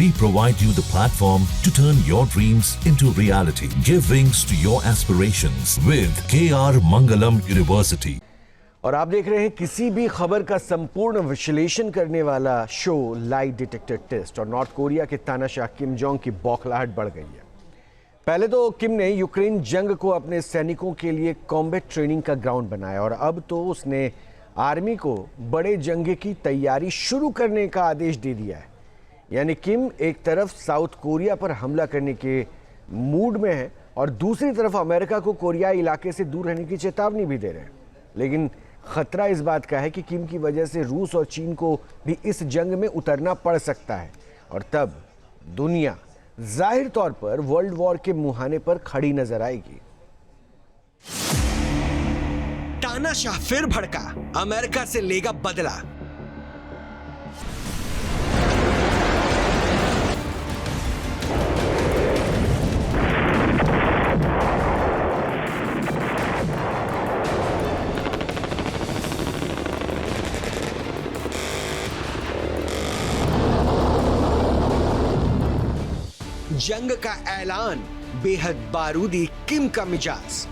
We provide you the platform to turn your dreams into reality. Give wings to your aspirations with KR Mangalam University. और आप देख रहे हैं किसी भी खबर का संपूर्ण विश्लेषण करने वाला शो लाई डिटेक्टर टेस्ट। और नॉर्थ कोरिया के तानाशाह किम जोंग की बौखलाहट बढ़ गई है। पहले तो किम ने यूक्रेन जंग को अपने सैनिकों के लिए कॉम्बैट ट्रेनिंग का ग्राउंड बनाया और अब तो उसने आर्मी को बड़े जंग की तैयारी शुरू करने का आदेश दे दिया है। यानी किम एक तरफ साउथ कोरिया पर हमला करने के मूड में है और दूसरी तरफ अमेरिका को कोरियाई इलाके से दूर रहने की चेतावनी भी दे रहे हैं। लेकिन खतरा इस बात का है कि किम की वजह से रूस और चीन को भी इस जंग में उतरना पड़ सकता है और तब दुनिया जाहिर तौर पर वर्ल्ड वॉर के मुहाने पर खड़ी नजर आएगी। तानाशाह फिर भड़का, अमेरिका से लेगा बदला। जंग का ऐलान, बेहद बारूदी किम का मिजाज।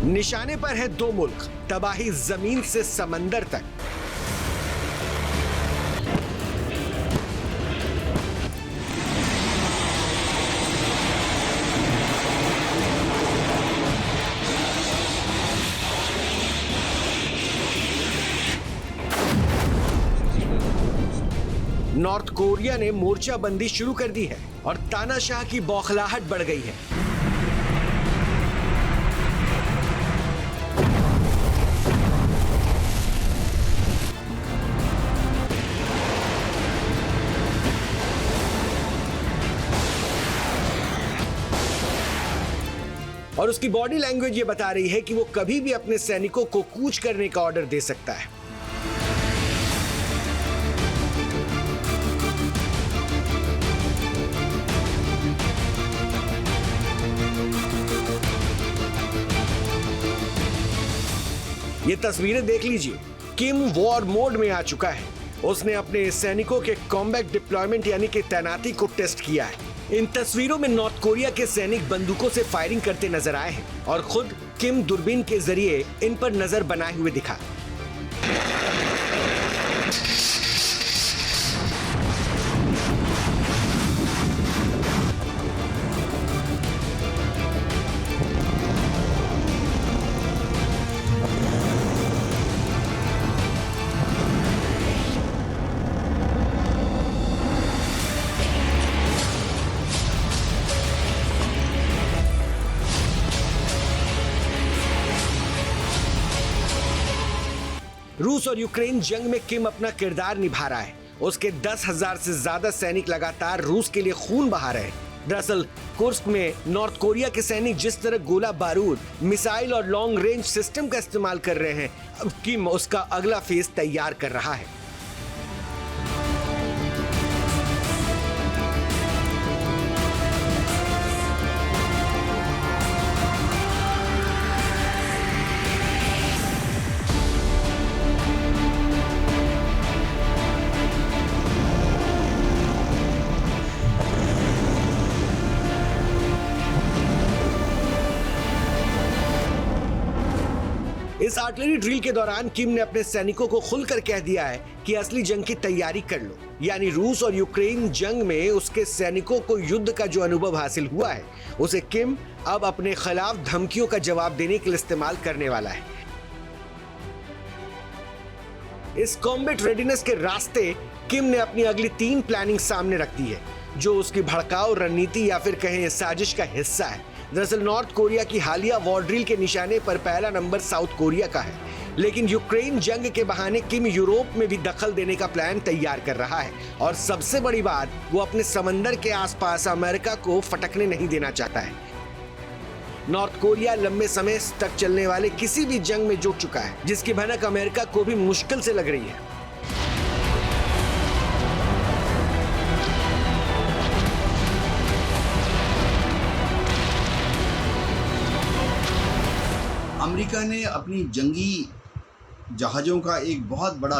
निशाने पर है दो मुल्क, तबाही जमीन से समंदर तक। नॉर्थ कोरिया ने मोर्चाबंदी शुरू कर दी है और तानाशाह की बौखलाहट बढ़ गई है। और उसकी बॉडी लैंग्वेज ये बता रही है कि वो कभी भी अपने सैनिकों को कूच करने का ऑर्डर दे सकता है। ये तस्वीरें देख लीजिए, किम वॉर मोड में आ चुका है। उसने अपने सैनिकों के कॉम्बैट डिप्लॉयमेंट यानी कि तैनाती को टेस्ट किया है। इन तस्वीरों में नॉर्थ कोरिया के सैनिक बंदूकों से फायरिंग करते नजर आए हैं और खुद किम दूरबीन के जरिए इन पर नजर बनाए हुए दिखा। रूस और यूक्रेन जंग में किम अपना किरदार निभा रहा है। उसके 10,000 से ज्यादा सैनिक लगातार रूस के लिए खून बहा रहे हैं। दरअसल कुर्स्क में नॉर्थ कोरिया के सैनिक जिस तरह गोला बारूद, मिसाइल और लॉन्ग रेंज सिस्टम का इस्तेमाल कर रहे हैं, अब किम उसका अगला फेज तैयार कर रहा है। इस आर्टिलरी ड्रिल के दौरान किम ने अपने सैनिकों को खुलकर कह दिया है कि असली जंग की तैयारी कर लो। यानी रूस और यूक्रेन जंग में उसके सैनिकों को युद्ध का जो अनुभव हासिल हुआ है, उसे किम अब अपने खिलाफ धमकियों का जवाब देने के लिए इस्तेमाल करने वाला है। इस कॉम्बैट रेडीनेस के रास्ते किम ने अपनी अगली 3 प्लानिंग सामने रख दी है, जो उसकी भड़काऊ रणनीति या फिर कहें साजिश का हिस्सा है। दरअसल नॉर्थ कोरिया की हालिया वॉर ड्रिल के निशाने पर पहला नंबर साउथ कोरिया का है। लेकिन यूक्रेन जंग के बहाने किम यूरोप में भी दखल देने का प्लान तैयार कर रहा है और सबसे बड़ी बात, वो अपने समंदर के आसपास अमेरिका को फटकने नहीं देना चाहता है। नॉर्थ कोरिया लंबे समय तक चलने वाले किसी भी जंग में जुट चुका है, जिसकी भनक अमेरिका को भी मुश्किल से लग रही है। अमेरिका ने अपनी जंगी जहाज़ों का एक बहुत बड़ा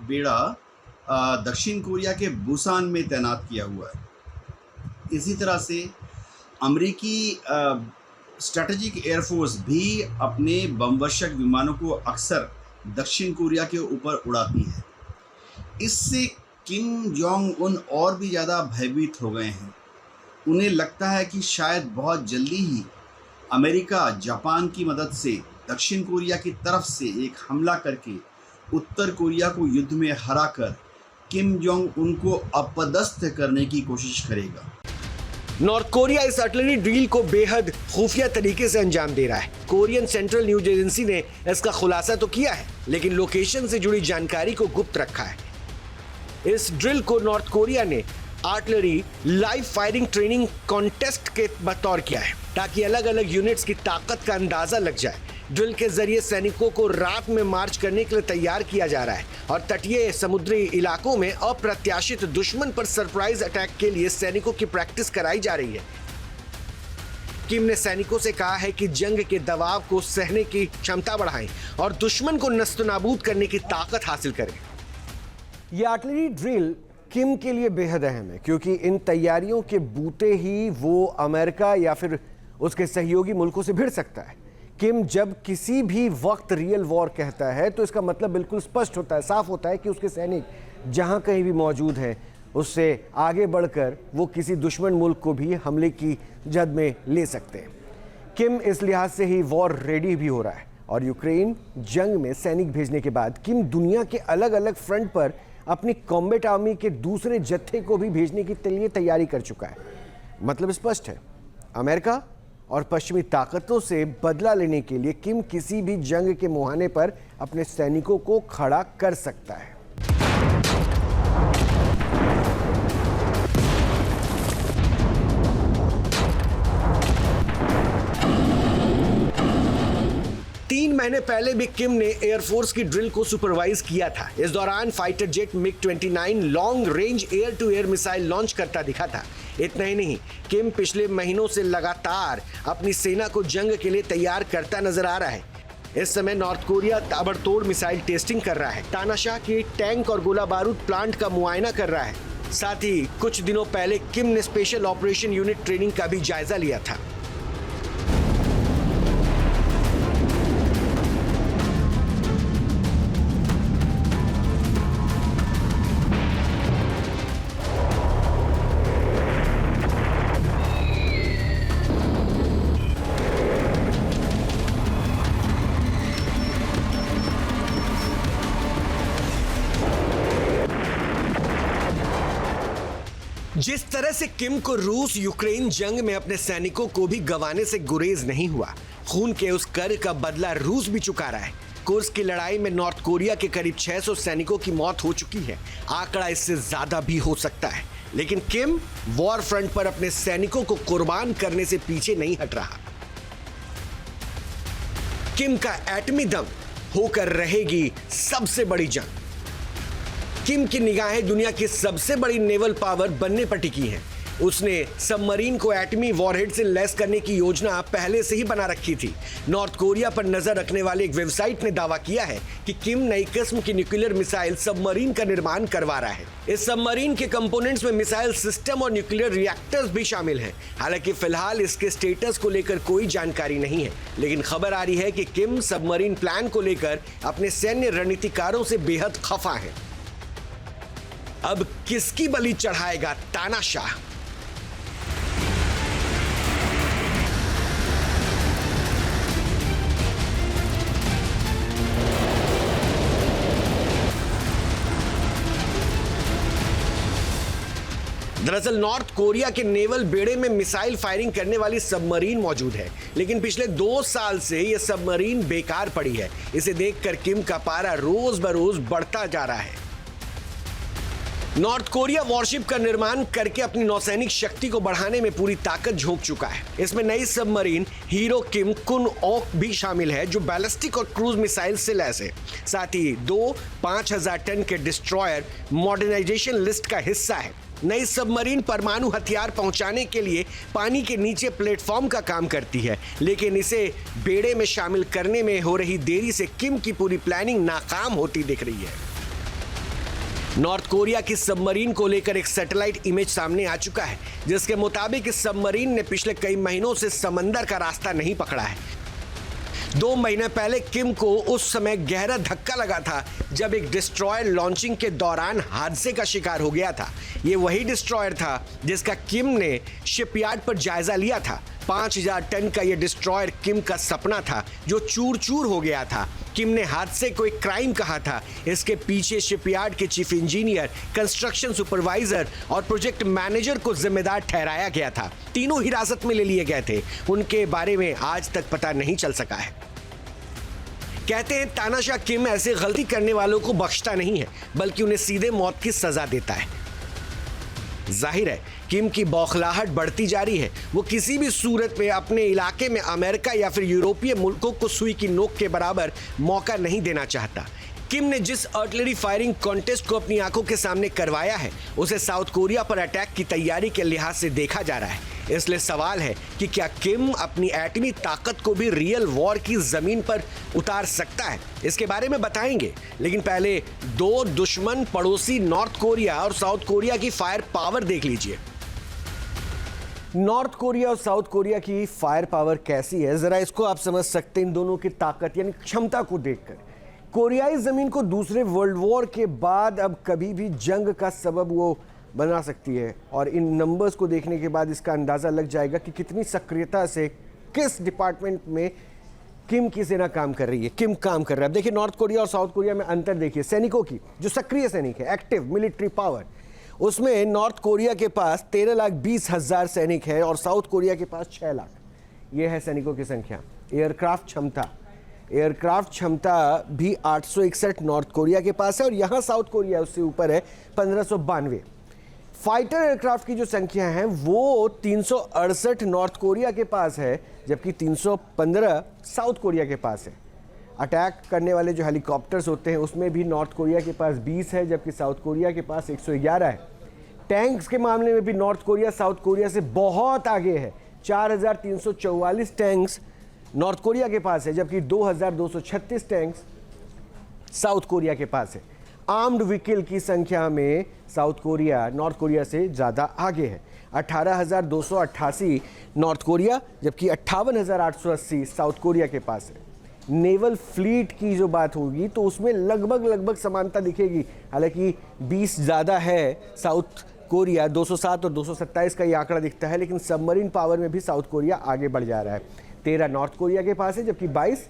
बेड़ा दक्षिण कोरिया के बुसान में तैनात किया हुआ है। इसी तरह से अमेरिकी स्ट्रैटेजिक एयरफोर्स भी अपने बमवर्षक विमानों को अक्सर दक्षिण कोरिया के ऊपर उड़ाती है। इससे किम जोंग उन और भी ज़्यादा भयभीत हो गए हैं। उन्हें लगता है कि शायद बहुत जल्दी ही अमेरिका जापान की मदद से दक्षिण कोरिया की तरफ से एक हमला करके उत्तर कोरिया को युद्ध में हराकर किम जोंग उनको अपदस्थ करने की कोशिश करेगा। नॉर्थ कोरिया इस आर्टिलरी ड्रिल को बेहद खुफिया तरीके से अंजाम दे रहा है। कोरियन सेंट्रल न्यूज एजेंसी ने इसका खुलासा तो किया है, लेकिन लोकेशन से जुड़ी जानकारी को गुप्त रखा है। इस ड्रिल को नॉर्थ कोरिया ने artillery live firing training contest के बतौर किया है, ताकि अलग अलग यूनिट्स की ताकत का अंदाजा लग जाए। ड्रिल के जरिए सैनिकों को रात में मार्च करने के लिए तैयार किया जा रहा है और तटीय समुद्री इलाकों में अप्रत्याशित दुश्मन पर सरप्राइज अटैक के लिए सैनिकों की प्रैक्टिस कराई जा रही है। किम ने सैनिकों से कहा है कि जंग के दबाव को सहने की क्षमता बढ़ाएं और दुश्मन को नस्तनाबूद करने की ताकत हासिल करें। ये आर्टिलरी ड्रिल किम के लिए बेहद अहम है, क्योंकि इन तैयारियों के बूते ही वो अमेरिका या फिर उसके सहयोगी मुल्कों से भिड़ सकता है। किम जब किसी भी वक्त रियल वॉर कहता है तो इसका मतलब बिल्कुल स्पष्ट होता है, साफ होता है कि उसके सैनिक जहां कहीं भी मौजूद हैं, उससे आगे बढ़कर वो किसी दुश्मन मुल्क को भी हमले की जद में ले सकते हैं। किम इस लिहाज से ही वॉर रेडी भी हो रहा है और यूक्रेन जंग में सैनिक भेजने के बाद किम दुनिया के अलग अलग फ्रंट पर अपनी कॉम्बैट आर्मी के दूसरे जत्थे को भी भेजने के लिए तैयारी कर चुका है। मतलब स्पष्ट है, अमेरिका और पश्चिमी ताकतों से बदला लेने के लिए किम किसी भी जंग के मुहाने पर अपने सैनिकों को खड़ा कर सकता है। महीने पहले भी किम ने एयरफोर्स की ड्रिल को सुपरवाइज किया था। इस दौरान फाइटर जेट मिग-29 long range air to air missile launch करता दिखा था। इतना ही नहीं, किम पिछले महीनों से लगातार अपनी सेना को जंग के लिए तैयार करता नजर आ रहा है। इस समय नॉर्थ कोरिया ताबड़तोड़ मिसाइल टेस्टिंग कर रहा है, तानाशाह की टैंक और गोला बारूद प्लांट का मुआयना कर रहा है। साथ ही कुछ दिनों पहले किम ने स्पेशल ऑपरेशन यूनिट ट्रेनिंग का भी जायजा लिया था। जिस तरह से किम को रूस यूक्रेन जंग में अपने सैनिकों को भी गंवाने से गुरेज नहीं हुआ, खून के उस कर का बदला रूस भी चुका रहा है। कुर्स्क की लड़ाई में नॉर्थ कोरिया के करीब 600 सैनिकों की मौत हो चुकी है। आंकड़ा इससे ज्यादा भी हो सकता है, लेकिन किम वॉर फ्रंट पर अपने सैनिकों को कुर्बान करने से पीछे नहीं हट रहा। किम का एटमी दम होकर रहेगी सबसे बड़ी जंग। किम की निगाहें दुनिया की सबसे बड़ी नेवल पावर बनने पर टिकी हैं। उसने सबमरीन को एटमी वॉरहेड से लैस करने की योजना पहले से ही बना रखी थी। नॉर्थ कोरिया पर नजर रखने वाले एक वेबसाइट ने दावा किया है कि किम नई किस्म की न्यूक्लियर मिसाइल सबमरीन का निर्माण करवा रहा है। इस सबमरीन के कंपोनेंट्स में मिसाइल सिस्टम और न्यूक्लियर रिएक्टर्स भी शामिल हैं। हालांकि फिलहाल इसके स्टेटस को लेकर कोई जानकारी नहीं है, लेकिन खबर आ रही है कि किम सबमरीन प्लान को लेकर अपने सैन्य रणनीतिकारों से बेहद खफा है। अब किसकी बलि चढ़ाएगा तानाशाह? दरअसल नॉर्थ कोरिया के नेवल बेड़े में मिसाइल फायरिंग करने वाली सबमरीन मौजूद है, लेकिन पिछले 2 साल से यह सबमरीन बेकार पड़ी है। इसे देखकर किम का पारा रोज बरोज बढ़ता जा रहा है। नॉर्थ कोरिया वॉरशिप का निर्माण करके अपनी नौसैनिक शक्ति को बढ़ाने में पूरी ताकत झोंक चुका है। इसमें नई सबमरीन हीरो किम कुन ओक भी शामिल है, जो बैलिस्टिक और क्रूज मिसाइल से लैस है। साथ ही 2 5000 टन के डिस्ट्रॉयर मॉडर्नाइजेशन लिस्ट का हिस्सा है। नई सबमरीन परमाणु हथियार पहुंचाने के लिए पानी के नीचे प्लेटफॉर्म का काम करती है, लेकिन इसे बेड़े में शामिल करने में हो रही देरी से किम की पूरी प्लानिंग नाकाम होती दिख रही है। नॉर्थ कोरिया की सबमरीन को लेकर एक सैटेलाइट इमेज सामने आ चुका है, जिसके मुताबिक इस सबमरीन ने पिछले कई महीनों से समंदर का रास्ता नहीं पकड़ा है। 2 महीने पहले किम को उस समय गहरा धक्का लगा था जब एक डिस्ट्रॉयर लॉन्चिंग के दौरान हादसे का शिकार हो गया था। ये वही डिस्ट्रॉयर था जिसका किम ने शिपयार्ड पर जायजा लिया था। 5000 टन का यह डिस्ट्रॉयर किम का सपना था, जो चूर चूर हो गया था। किम ने हादसे को एक क्राइम कहा था। इसके पीछे शिपयार्ड के चीफ इंजीनियर, कंस्ट्रक्शन सुपरवाइजर और प्रोजेक्ट मैनेजर को जिम्मेदार ठहराया गया था। तीनों हिरासत में ले लिए गए थे। उनके बारे में आज तक पता नहीं चल सका है। कहते हैं तानाशाह किम ऐसे गलती करने वालों को बख्शता नहीं है, बल्कि उन्हें सीधे मौत की सजा देता है। जाहिर है किम की बौखलाहट बढ़ती जा रही है। वो किसी भी सूरत में अपने इलाके में अमेरिका या फिर यूरोपीय मुल्कों को सुई की नोक के बराबर मौका नहीं देना चाहता। किम ने जिस आर्टिलरी फायरिंग कॉन्टेस्ट को अपनी आंखों के सामने करवाया है, उसे साउथ कोरिया पर अटैक की तैयारी के लिहाज से देखा जा रहा है। इसलिए सवाल है कि क्या किम अपनी एटमी ताकत को भी रियल वॉर की जमीन पर उतार सकता है? इसके बारे में बताएंगे, लेकिन पहले 2 दुश्मन पड़ोसी नॉर्थ कोरिया और साउथ कोरिया की फायर पावर देख लीजिए। नॉर्थ कोरिया और साउथ कोरिया की फायर पावर कैसी है, जरा इसको आप समझ सकते हैं इन दोनों की ताकत यानी क्षमता को देखकर। कोरियाई जमीन को दूसरे वर्ल्ड वॉर के बाद अब कभी भी जंग का सबब वो बना सकती है, और इन नंबर्स को देखने के बाद इसका अंदाज़ा लग जाएगा कि कितनी सक्रियता से किस डिपार्टमेंट में किम की सेना काम कर रही है, किम काम कर रहा है। देखिए नॉर्थ कोरिया और साउथ कोरिया में अंतर देखिए। सैनिकों की जो सक्रिय सैनिक है, एक्टिव मिलिट्री पावर, उसमें नॉर्थ कोरिया के पास 13,20,000 सैनिक है और साउथ कोरिया के पास 6 लाख। ये है सैनिकों की संख्या। एयरक्राफ्ट क्षमता भी 861 नॉर्थ कोरिया के पास है और यहाँ साउथ कोरिया उससे ऊपर है 1592। फाइटर एयरक्राफ्ट की जो संख्या है वो 368 नॉर्थ कोरिया के पास है, जबकि 315 साउथ कोरिया के पास है। अटैक करने वाले जो हेलीकॉप्टर्स होते हैं उसमें भी नॉर्थ कोरिया के पास 20 है, जबकि साउथ कोरिया के पास 111 है। टैंक्स के मामले में भी नॉर्थ कोरिया साउथ कोरिया से बहुत आगे है। 4344 टैंक्स नॉर्थ कोरिया के पास है, जबकि 2236 टैंक्स साउथ कोरिया के पास है। आर्म्ड व्हीकल की संख्या में साउथ कोरिया नॉर्थ कोरिया से ज़्यादा आगे है। 18,288 नॉर्थ कोरिया, जबकि 58,880 साउथ कोरिया के पास है। नेवल फ्लीट की जो बात होगी तो उसमें लगभग समानता दिखेगी। हालांकि 20 ज़्यादा है साउथ कोरिया, 207 और 227 का ये आंकड़ा दिखता है, लेकिन सबमरीन पावर में भी साउथ कोरिया आगे बढ़ जा रहा है। 13 नॉर्थ कोरिया के पास है, जबकि 22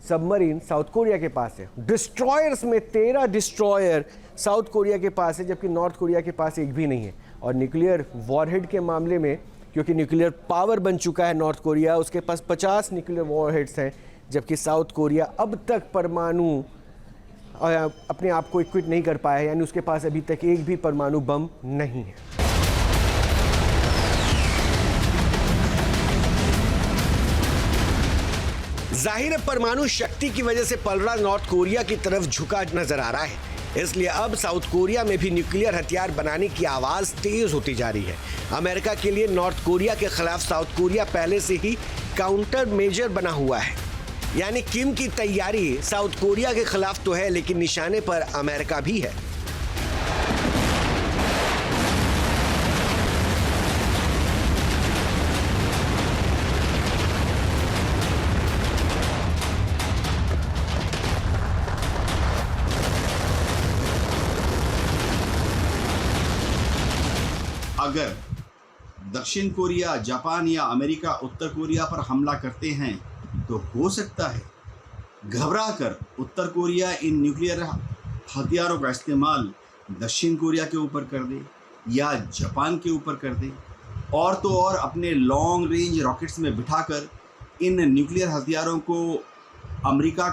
सबमरीन साउथ कोरिया के पास है। डिस्ट्रॉयर्स में 13 डिस्ट्रॉयर साउथ कोरिया के पास है, जबकि नॉर्थ कोरिया के पास एक भी नहीं है। और न्यूक्लियर वॉरहेड के मामले में, क्योंकि न्यूक्लियर पावर बन चुका है नॉर्थ कोरिया, उसके पास 50 न्यूक्लियर वॉरहेड्स हैं, जबकि साउथ कोरिया अब तक परमाणु अपने आप को इक्विप नहीं कर पाया है, यानी उसके पास अभी तक एक भी परमाणु बम नहीं है। जाहिर है परमाणु शक्ति की वजह से पलड़ा नॉर्थ कोरिया की तरफ झुका नजर आ रहा है। इसलिए अब साउथ कोरिया में भी न्यूक्लियर हथियार बनाने की आवाज तेज होती जा रही है। अमेरिका के लिए नॉर्थ कोरिया के खिलाफ साउथ कोरिया पहले से ही काउंटर मेजर बना हुआ है, यानी किम की तैयारी साउथ कोरिया के खिलाफ तो है, लेकिन निशाने पर अमेरिका भी है। अगर दक्षिण कोरिया, जापान या अमेरिका उत्तर कोरिया पर हमला करते हैं तो हो सकता है घबराकर उत्तर कोरिया इन न्यूक्लियर हथियारों का इस्तेमाल दक्षिण कोरिया के ऊपर कर दे, या जापान के ऊपर कर दे, और तो और अपने लॉन्ग रेंज रॉकेट्स में बिठाकर इन न्यूक्लियर हथियारों को अमेरिका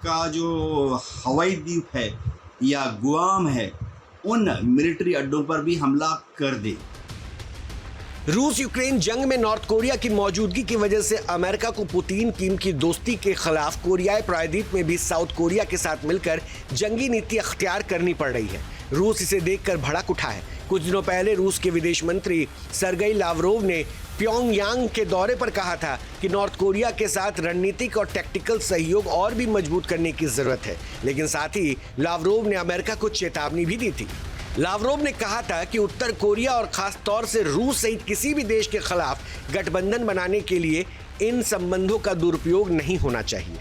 का जो हवाई द्वीप है या गुआम है उन मिलिट्री अड्डों पर भी हमला कर दे। रूस यूक्रेन जंग में नॉर्थ कोरिया की मौजूदगी की वजह से अमेरिका को पुतिन किम की दोस्ती के खिलाफ कोरियाई प्रायद्वीप में भी साउथ कोरिया के साथ मिलकर जंगी नीति अख्तियार करनी पड़ रही है। रूस इसे देखकर भड़क उठा है। कुछ दिनों पहले रूस के विदेश मंत्री सर्गेई लावरोव ने प्योंगयांग के दौरे पर कहा था कि नॉर्थ कोरिया के साथ रणनीतिक और टैक्टिकल सहयोग और भी मजबूत करने की जरूरत है, लेकिन साथ ही लावरोव ने अमेरिका को चेतावनी भी दी थी। लावरोव ने कहा था कि उत्तर कोरिया और खास तौर से रूस सहित किसी भी देश के खिलाफ गठबंधन बनाने के लिए इन संबंधों का दुरुपयोग नहीं होना चाहिए।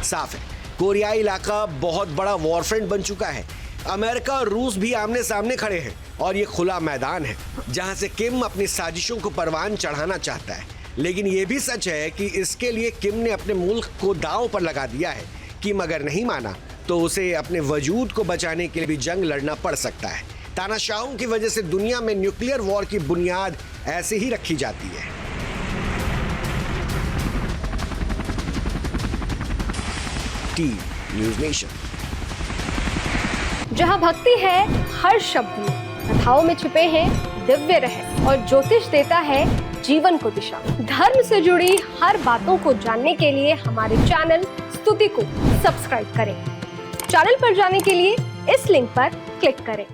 साफ है, कोरियाई इलाका बहुत बड़ा वॉरफ्रंट बन चुका है। अमेरिका और रूस भी आमने सामने खड़े हैं और ये खुला मैदान है जहां से किम अपनी साजिशों को परवान चढ़ाना चाहता है। लेकिन ये भी सच है कि इसके लिए किम ने अपने मुल्क को दांव पर लगा दिया है। किम अगर नहीं माना तो उसे अपने वजूद को बचाने के लिए भी जंग लड़ना पड़ सकता है। तानाशाहों की वजह से दुनिया में न्यूक्लियर वॉर की बुनियाद ऐसे ही रखी जाती है। News nation. जहां भक्ति है हर शब्द में, कथाओं में छुपे हैं दिव्य रहस्य और ज्योतिष देता है जीवन को दिशा। धर्म से जुड़ी हर बातों को जानने के लिए हमारे चैनल स्तुति को सब्सक्राइब करें। चैनल पर जाने के लिए इस लिंक पर क्लिक करें।